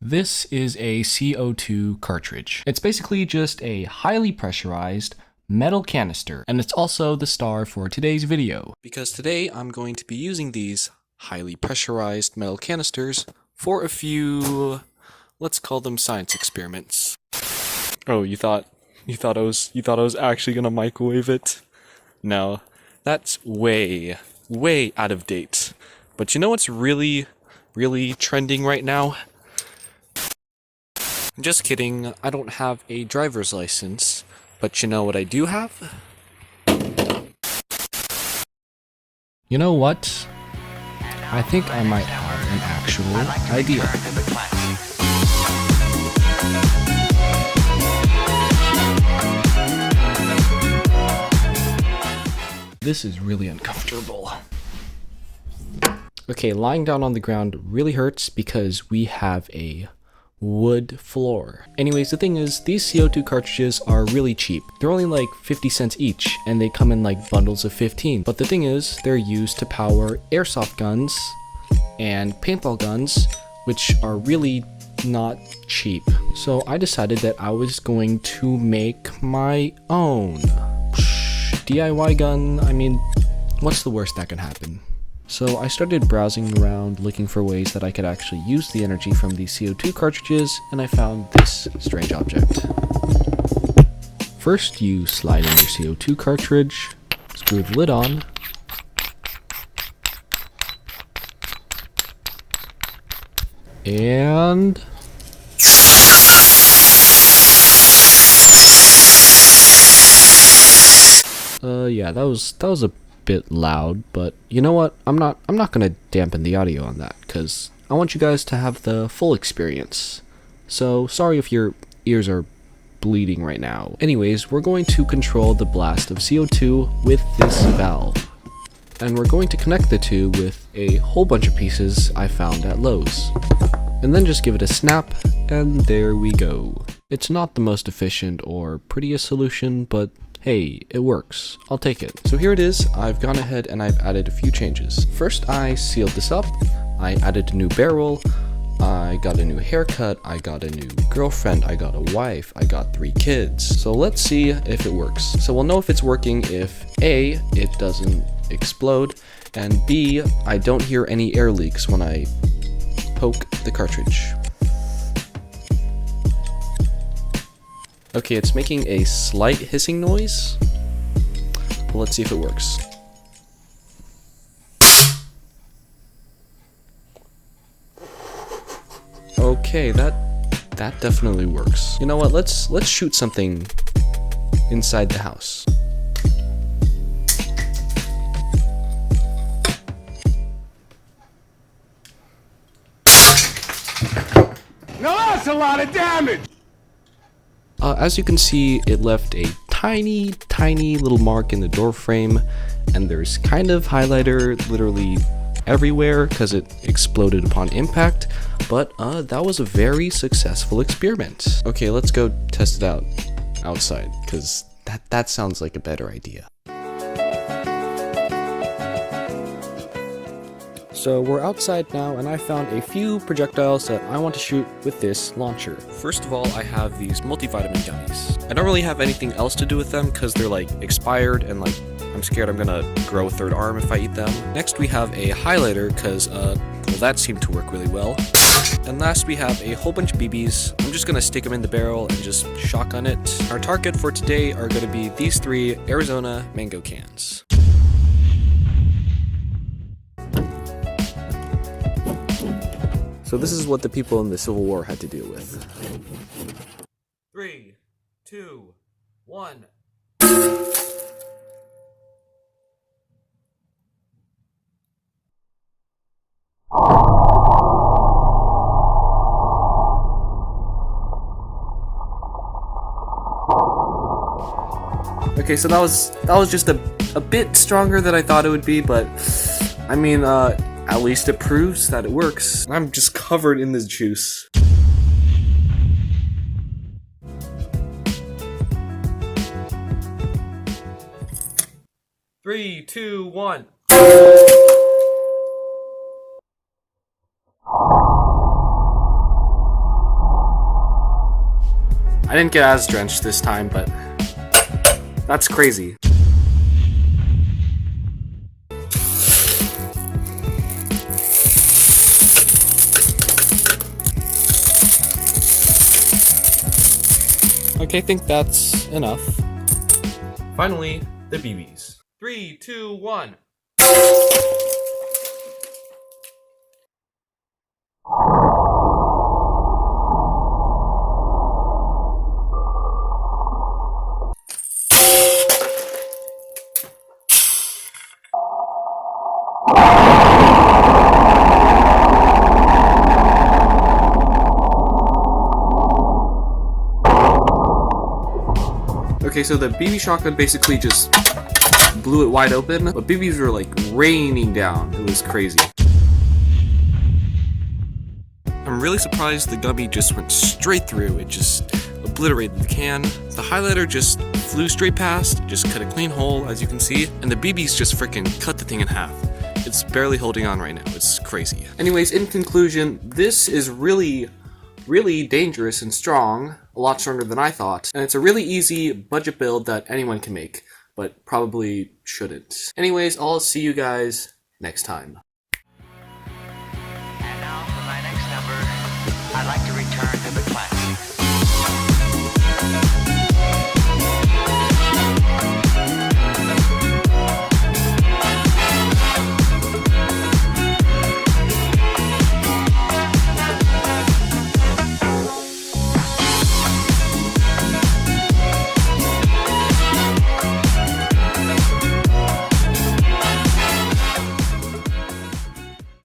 This is a CO2 cartridge. It's basically just a highly pressurized metal canister, and it's also the star for today's video. Because today I'm going to be using these highly pressurized metal canisters for a few, let's call them science experiments. Oh, you thought I was actually gonna microwave it? No, that's way out of date. But you know what's really trending right now? Just kidding, I don't have a driver's license, but you know what I do have? You know what? I think I might have an actual idea. This is really uncomfortable. Okay, lying down on the ground really hurts because we have a wood floor. Anyways, the thing is, these CO2 cartridges are really cheap. They're only like 50 cents each, and they come in like bundles of 15. But the thing is, they're used to power airsoft guns and paintball guns, which are really not cheap. So I decided that I was going to make my own DIY gun. I mean, what's the worst that can happen? So I started browsing around looking for ways that I could actually use the energy from these CO2 cartridges, and I found this strange object. First, you slide in your CO2 cartridge, screw the lid on, and yeah, that was a bit loud, but you know what? I'm not gonna dampen the audio on that because I want you guys to have the full experience. So sorry if your ears are bleeding right now. Anyways, we're going to control the blast of CO2 with this valve, and we're going to connect the two with a whole bunch of pieces I found at Lowe's, and then just give it a snap, and there we go. It's not the most efficient or prettiest solution, but hey, it works. I'll take it. So here it is. I've gone ahead and I've added a few changes. First, I sealed this up. I added a new barrel. I got a new haircut. I got a new girlfriend. I got a wife. I got 3 kids. So let's see if it works. So we'll know if it's working if A, it doesn't explode, and B, I don't hear any air leaks when I poke the cartridge. Okay, it's making a slight hissing noise. Well, let's see if it works. Okay, that definitely works. You know what? Let's shoot something inside the house. Now that's a lot of damage! As you can see, it left a tiny little mark in the door frame, and there's kind of highlighter literally everywhere because it exploded upon impact, but that was a very successful experiment. Okay, let's go test it out outside, because that sounds like a better idea. So we're outside now, and I found a few projectiles that I want to shoot with this launcher. First of all, I have these multivitamin gummies. I don't really have anything else to do with them because they're like expired, and like I'm scared I'm gonna grow a 3rd arm if I eat them. Next we have a highlighter because well, that seemed to work really well. And last we have a whole bunch of BBs. I'm just gonna stick them in the barrel and just shotgun it. Our target for today are gonna be these 3 Arizona mango cans. So this is what the people in the Civil War had to deal with. 3, 2, 1. Okay, so that was just a bit stronger than I thought it would be, but I mean, at least it proves that it works. I'm just covered in this juice. Three, 2, 1. didn't get as drenched this time, but that's crazy. Okay, I think that's enough. Finally, the BBs. 3, 2, 1. Okay, so the BB shotgun basically just blew it wide open, but BBs were like raining down. It was crazy. I'm really surprised the Gummy just went straight through. It just obliterated the can. The highlighter just flew straight past, just cut a clean hole, as you can see, and the BBs just freaking cut the thing in half. It's barely holding on right now. It's crazy. Anyways, in conclusion, this is really dangerous and strong, a lot stronger than I thought, and it's a really easy budget build that anyone can make, but probably shouldn't. Anyways, I'll see you guys next time. And now for my next number, I'd like to return to the classics.